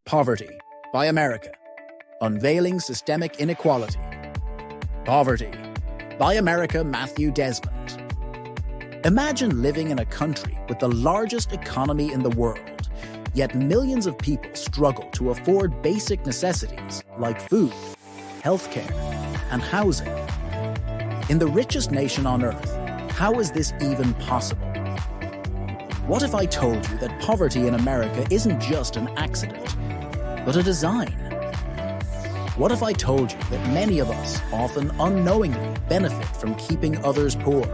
Poverty by America, Unveiling Systemic Inequality. Poverty by America, Matthew Desmond. Imagine living in a country with the largest economy in the world, yet millions of people struggle to afford basic necessities like food, healthcare, and housing. In the richest nation on earth, how is this even possible? What if I told you that poverty in America isn't just an accident, but a design? What if I told you that many of us often unknowingly benefit from keeping others poor?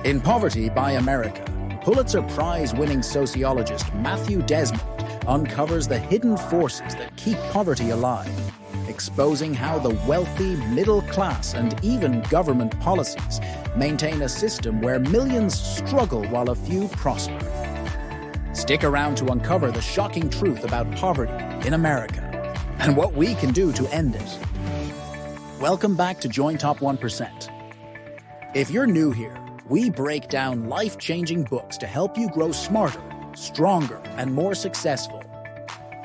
In Poverty by America, Pulitzer Prize winning sociologist Matthew Desmond uncovers the hidden forces that keep poverty alive, exposing how the wealthy, middle class, and even government policies maintain a system where millions struggle while a few prosper. Stick around to uncover the shocking truth about poverty in America and what we can do to end it. Welcome back to Join Top 1%. If you're new here, we break down life-changing books to help you grow smarter, stronger, and more successful.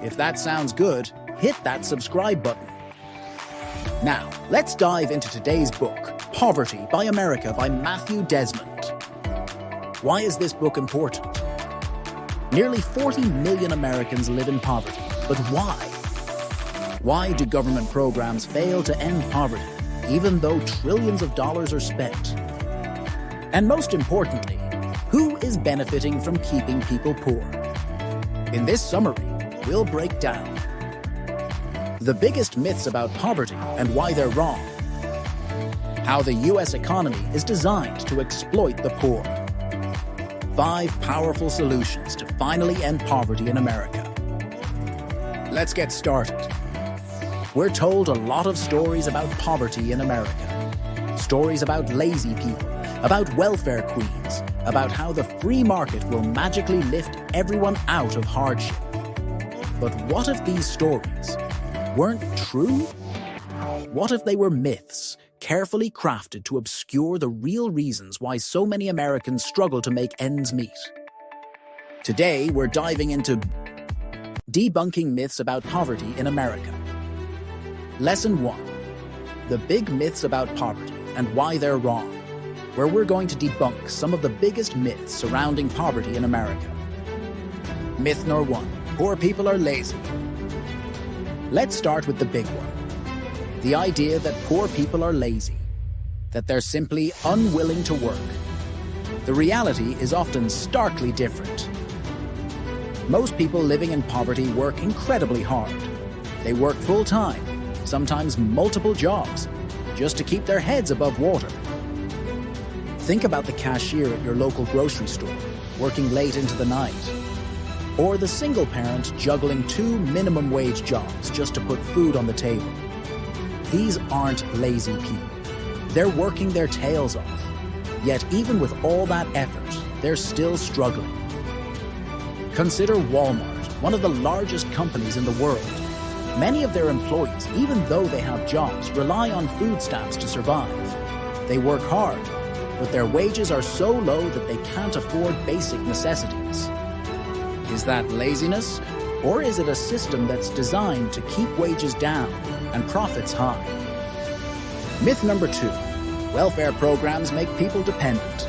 If that sounds good, hit that subscribe button. Now, let's dive into today's book, Poverty by America by Matthew Desmond. Why is this book important? Nearly 40 million Americans live in poverty, but why? Why do government programs fail to end poverty, even though trillions of dollars are spent? And most importantly, who is benefiting from keeping people poor? In this summary, we'll break down the biggest myths about poverty and why they're wrong, how the U.S. economy is designed to exploit the poor, 5 powerful solutions to finally end poverty in America. Let's get started. We're told a lot of stories about poverty in America. Stories about lazy people, about welfare queens, about how the free market will magically lift everyone out of hardship. But what if these stories weren't true? What if they were myths, carefully crafted to obscure the real reasons why so many Americans struggle to make ends meet? Today, we're diving into debunking myths about poverty in America. Lesson 1. The big myths about poverty and why they're wrong, where we're going to debunk some of the biggest myths surrounding poverty in America. Myth number 1. Poor people are lazy. Let's start with the big one. The idea that poor people are lazy, that they're simply unwilling to work. The reality is often starkly different. Most people living in poverty work incredibly hard. They work full-time, sometimes multiple jobs, just to keep their heads above water. Think about the cashier at your local grocery store, working late into the night. Or the single parent juggling 2 minimum wage jobs just to put food on the table. These aren't lazy people. They're working their tails off. Yet even with all that effort, they're still struggling. Consider Walmart, one of the largest companies in the world. Many of their employees, even though they have jobs, rely on food stamps to survive. They work hard, but their wages are so low that they can't afford basic necessities. Is that laziness, or is it a system that's designed to keep wages down and profits high? Myth number 2. Welfare programs make people dependent.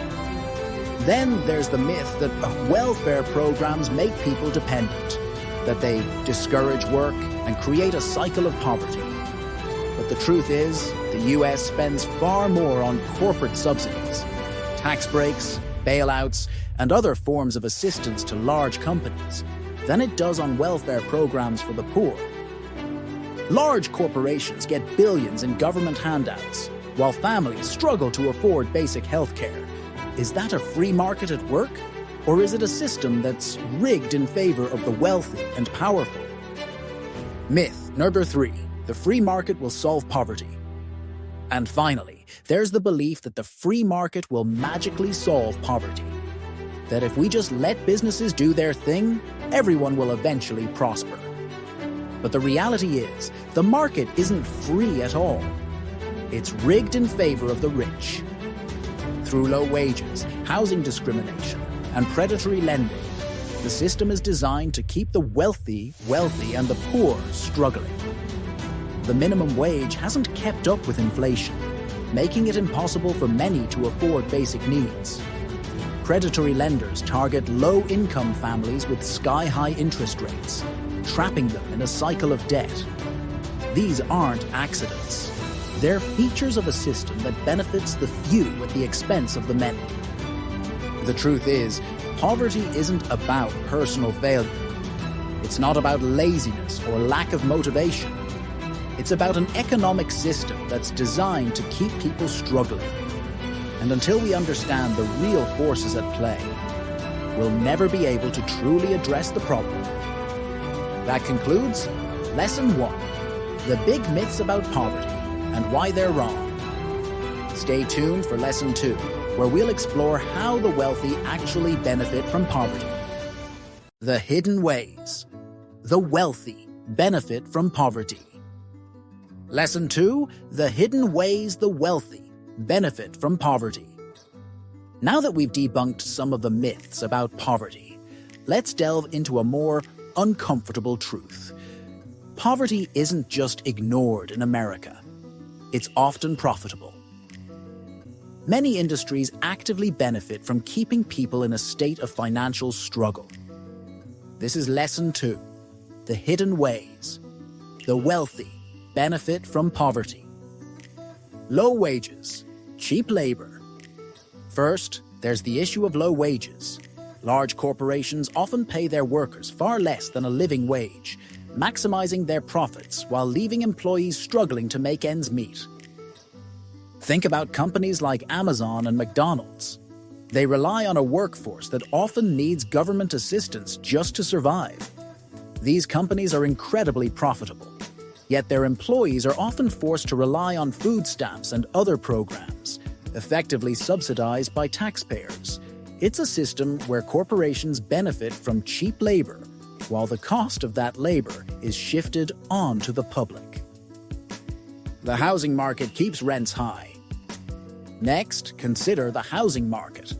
Then there's the myth that welfare programs make people dependent, that they discourage work and create a cycle of poverty. But the truth is, the U.S. spends far more on corporate subsidies, tax breaks, bailouts, and other forms of assistance to large companies than it does on welfare programs for the poor. Large corporations get billions in government handouts, while families struggle to afford basic health care. Is that a free market at work? Or is it a system that's rigged in favor of the wealthy and powerful? Myth number 3. The free market will solve poverty. And finally, there's the belief that the free market will magically solve poverty. That if we just let businesses do their thing, everyone will eventually prosper. But the reality is, the market isn't free at all. It's rigged in favor of the rich. Through low wages, housing discrimination, and predatory lending, The system is designed to keep the wealthy wealthy and the poor struggling. The minimum wage hasn't kept up with inflation, making it impossible for many to afford basic needs. Predatory lenders target low-income families with sky-high interest rates, trapping them in a cycle of debt. These aren't accidents. They're features of a system that benefits the few at the expense of the many. The truth is, poverty isn't about personal failure. It's not about laziness or lack of motivation. It's about an economic system that's designed to keep people struggling. And until we understand the real forces at play, we'll never be able to truly address the problem. That concludes Lesson 1, the big myths about poverty and why they're wrong. Stay tuned for Lesson 2, where we'll explore how the wealthy actually benefit from poverty. The hidden ways. The wealthy benefit from poverty. Lesson 2, the hidden ways the wealthy benefit from poverty. Now that we've debunked some of the myths about poverty, let's delve into a more uncomfortable truth. Poverty isn't just ignored in America. It's often profitable. Many industries actively benefit from keeping people in a state of financial struggle. This is Lesson 2, the hidden ways. The wealthy benefit from poverty. Low wages, cheap labor. First, there's the issue of low wages. Large corporations often pay their workers far less than a living wage, maximizing their profits while leaving employees struggling to make ends meet. Think about companies like Amazon and McDonald's. They rely on a workforce that often needs government assistance just to survive. These companies are incredibly profitable, yet their employees are often forced to rely on food stamps and other programs, effectively subsidized by taxpayers. It's a system where corporations benefit from cheap labor, while the cost of that labor is shifted onto the public. The housing market keeps rents high. Next, consider the housing market.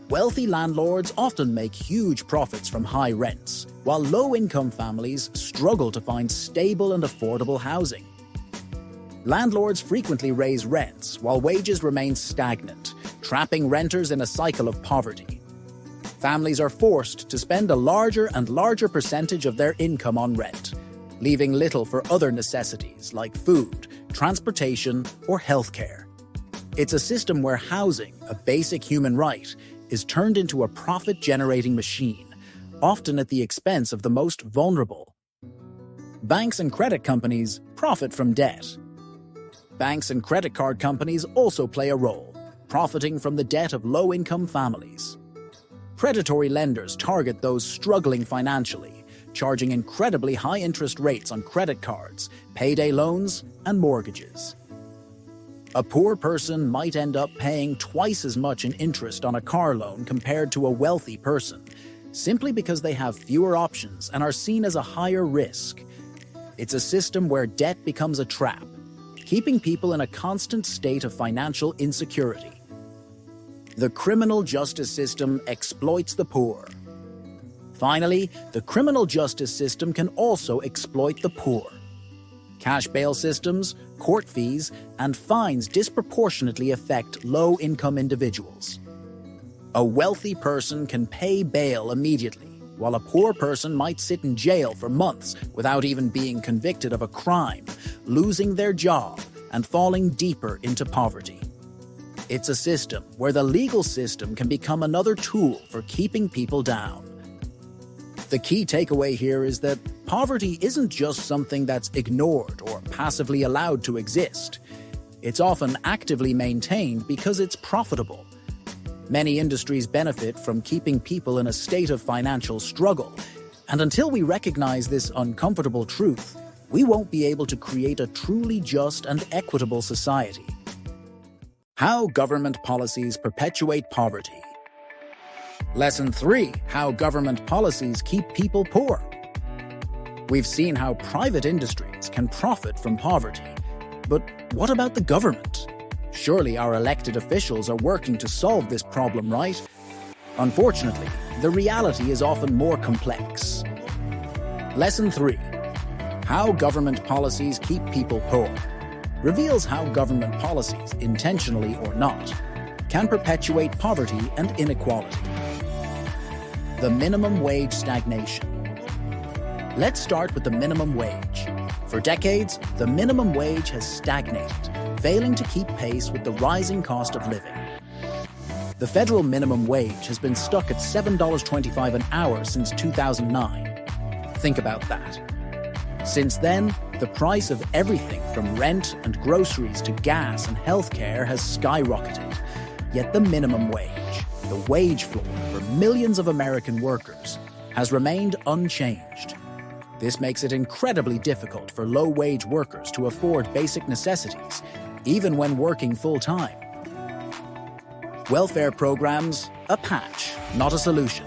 Wealthy landlords often make huge profits from high rents, while low-income families struggle to find stable and affordable housing. Landlords frequently raise rents while wages remain stagnant, trapping renters in a cycle of poverty. Families are forced to spend a larger and larger percentage of their income on rent, leaving little for other necessities like food, transportation, or healthcare. It's a system where housing, a basic human right, is turned into a profit-generating machine, often at the expense of the most vulnerable. Banks and credit companies profit from debt. Banks and credit card companies also play a role, profiting from the debt of low-income families. Predatory lenders target those struggling financially, charging incredibly high interest rates on credit cards, payday loans, and mortgages. A poor person might end up paying twice as much in interest on a car loan compared to a wealthy person, simply because they have fewer options and are seen as a higher risk. It's a system where debt becomes a trap, keeping people in a constant state of financial insecurity. The criminal justice system exploits the poor. Finally, the criminal justice system can also exploit the poor. Cash bail systems, court fees, and fines disproportionately affect low-income individuals. A wealthy person can pay bail immediately, while a poor person might sit in jail for months without even being convicted of a crime, losing their job, and falling deeper into poverty. It's a system where the legal system can become another tool for keeping people down. The key takeaway here is that poverty isn't just something that's ignored or passively allowed to exist. It's often actively maintained because it's profitable. Many industries benefit from keeping people in a state of financial struggle, and until we recognize this uncomfortable truth, we won't be able to create a truly just and equitable society. How government policies perpetuate poverty. Lesson 3, how government policies keep people poor. We've seen how private industries can profit from poverty. But what about the government? Surely our elected officials are working to solve this problem, right? Unfortunately, the reality is often more complex. Lesson 3. How government policies keep people poor reveals how government policies, intentionally or not, can perpetuate poverty and inequality. The minimum wage stagnation. Let's start with the minimum wage. For decades, the minimum wage has stagnated, failing to keep pace with the rising cost of living. The federal minimum wage has been stuck at $7.25 an hour since 2009. Think about that. Since then, the price of everything from rent and groceries to gas and healthcare has skyrocketed. Yet the minimum wage, the wage floor for millions of American workers, has remained unchanged. This makes it incredibly difficult for low-wage workers to afford basic necessities, even when working full-time. Welfare programs, a patch, not a solution.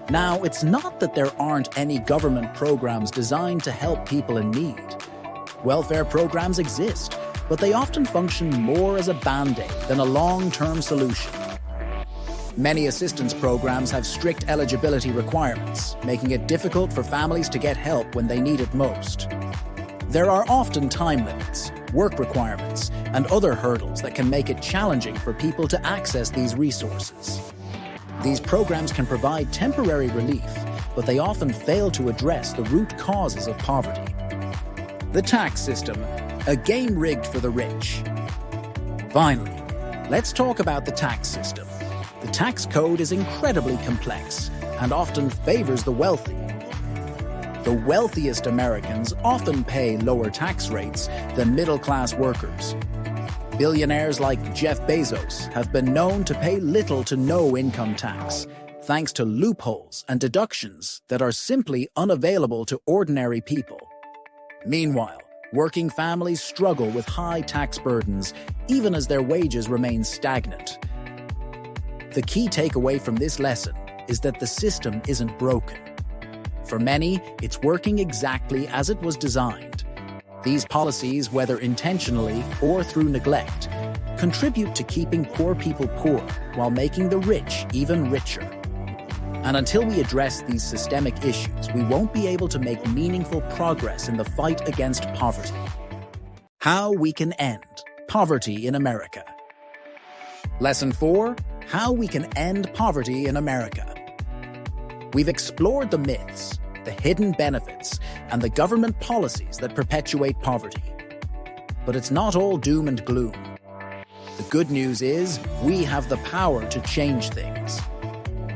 Now, it's not that there aren't any government programs designed to help people in need. Welfare programs exist, but they often function more as a band-aid than a long-term solution. Many assistance programs have strict eligibility requirements, making it difficult for families to get help when they need it most. There are often time limits, work requirements, and other hurdles that can make it challenging for people to access these resources. These programs can provide temporary relief, but they often fail to address the root causes of poverty. The tax system, a game rigged for the rich. Finally, let's talk about the tax system. The tax code is incredibly complex and often favors the wealthy. The wealthiest Americans often pay lower tax rates than middle-class workers. Billionaires like Jeff Bezos have been known to pay little to no income tax, thanks to loopholes and deductions that are simply unavailable to ordinary people. Meanwhile, working families struggle with high tax burdens, even as their wages remain stagnant. The key takeaway from this lesson is that the system isn't broken. For many, it's working exactly as it was designed. These policies, whether intentionally or through neglect, contribute to keeping poor people poor while making the rich even richer. And until we address these systemic issues, we won't be able to make meaningful progress in the fight against poverty. How we can end poverty in America. Lesson 4. How we can end poverty in America. We've explored the myths, the hidden benefits, and the government policies that perpetuate poverty. But it's not all doom and gloom. The good news is we have the power to change things.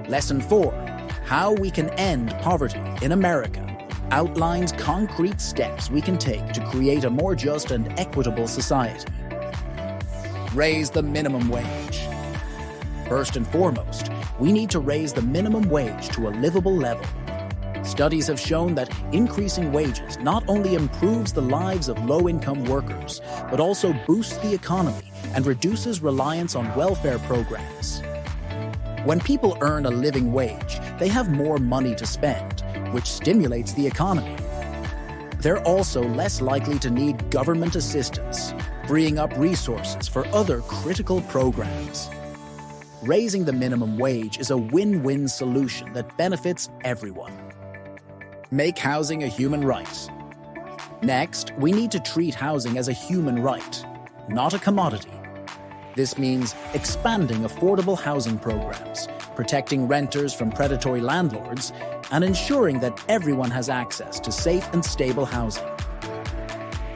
Lesson 4, How we can end poverty in America, outlines concrete steps we can take to create a more just and equitable society. Raise the minimum wage. First and foremost, we need to raise the minimum wage to a livable level. Studies have shown that increasing wages not only improves the lives of low-income workers, but also boosts the economy and reduces reliance on welfare programs. When people earn a living wage, they have more money to spend, which stimulates the economy. They're also less likely to need government assistance, freeing up resources for other critical programs. Raising the minimum wage is a win-win solution that benefits everyone. Make housing a human right. Next, we need to treat housing as a human right, not a commodity. This means expanding affordable housing programs, protecting renters from predatory landlords, and ensuring that everyone has access to safe and stable housing.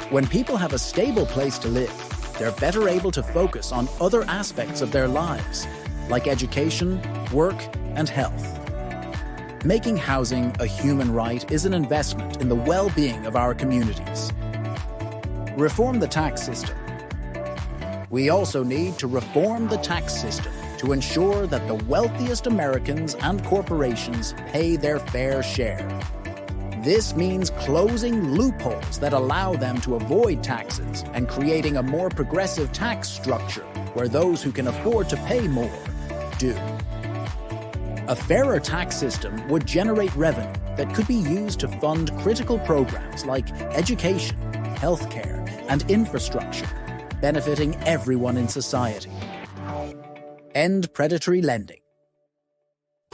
When people have a stable place to live, they're better able to focus on other aspects of their lives, like education, work, and health. Making housing a human right is an investment in the well-being of our communities. Reform the tax system. We also need to reform the tax system to ensure that the wealthiest Americans and corporations pay their fair share. This means closing loopholes that allow them to avoid taxes and creating a more progressive tax structure where those who can afford to pay more do. A fairer tax system would generate revenue that could be used to fund critical programs like education, healthcare, and infrastructure, benefiting everyone in society. End predatory lending.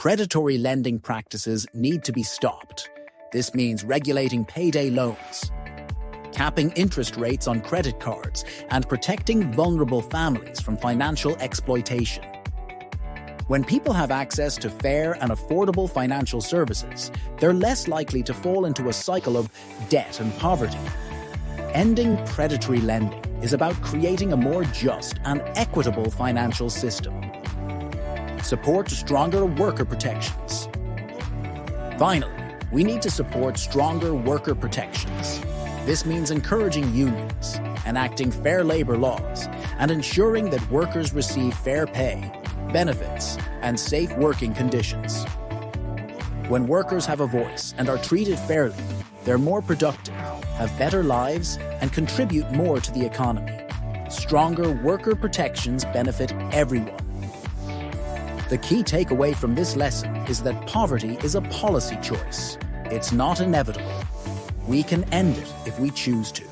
Predatory lending practices need to be stopped. This means regulating payday loans, capping interest rates on credit cards, and protecting vulnerable families from financial exploitation. When people have access to fair and affordable financial services, they're less likely to fall into a cycle of debt and poverty. Ending predatory lending is about creating a more just and equitable financial system. Support stronger worker protections. Finally, we need to support stronger worker protections. This means encouraging unions, enacting fair labor laws, and ensuring that workers receive fair pay, benefits, and safe working conditions. When workers have a voice and are treated fairly, they're more productive, have better lives, and contribute more to the economy. Stronger worker protections benefit everyone. The key takeaway from this lesson is that poverty is a policy choice. It's not inevitable. We can end it if we choose to.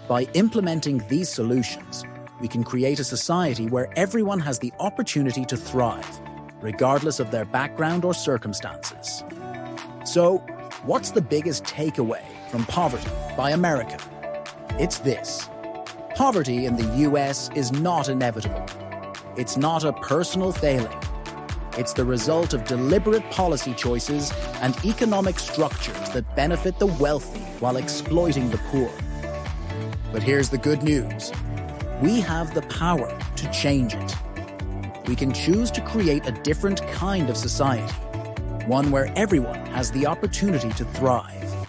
By implementing these solutions, we can create a society where everyone has the opportunity to thrive, regardless of their background or circumstances. So, what's the biggest takeaway from Poverty by America? It's this. Poverty in the US is not inevitable. It's not a personal failing. It's the result of deliberate policy choices and economic structures that benefit the wealthy while exploiting the poor. But here's the good news. We have the power to change it. We can choose to create a different kind of society, one where everyone has the opportunity to thrive.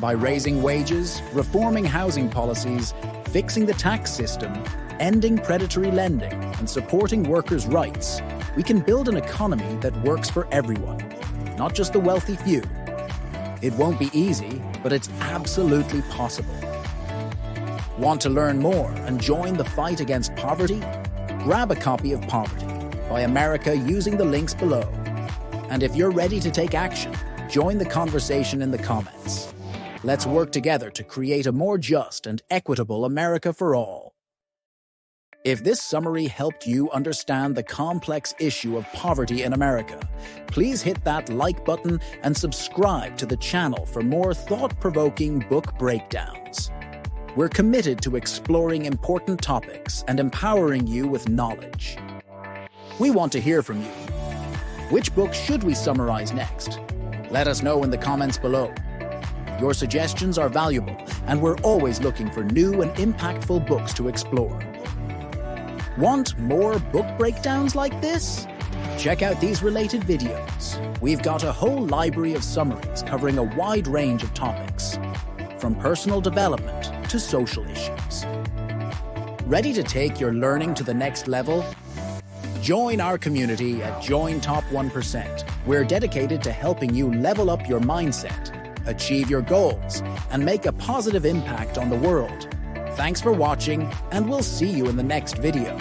By raising wages, reforming housing policies, fixing the tax system, ending predatory lending, and supporting workers' rights, we can build an economy that works for everyone, not just the wealthy few. It won't be easy, but it's absolutely possible. Want to learn more and join the fight against poverty? Grab a copy of Poverty by America using the links below. And if you're ready to take action, join the conversation in the comments. Let's work together to create a more just and equitable America for all. If this summary helped you understand the complex issue of poverty in America, please hit that like button and subscribe to the channel for more thought-provoking book breakdowns. We're committed to exploring important topics and empowering you with knowledge. We want to hear from you. Which book should we summarize next? Let us know in the comments below. Your suggestions are valuable, and we're always looking for new and impactful books to explore. Want more book breakdowns like this? Check out these related videos. We've got a whole library of summaries covering a wide range of topics, from personal development to social issues. Ready to take your learning to the next level? Join our community at Join Top 1%. We're dedicated to helping you level up your mindset, achieve your goals, and make a positive impact on the world. Thanks for watching, and we'll see you in the next video.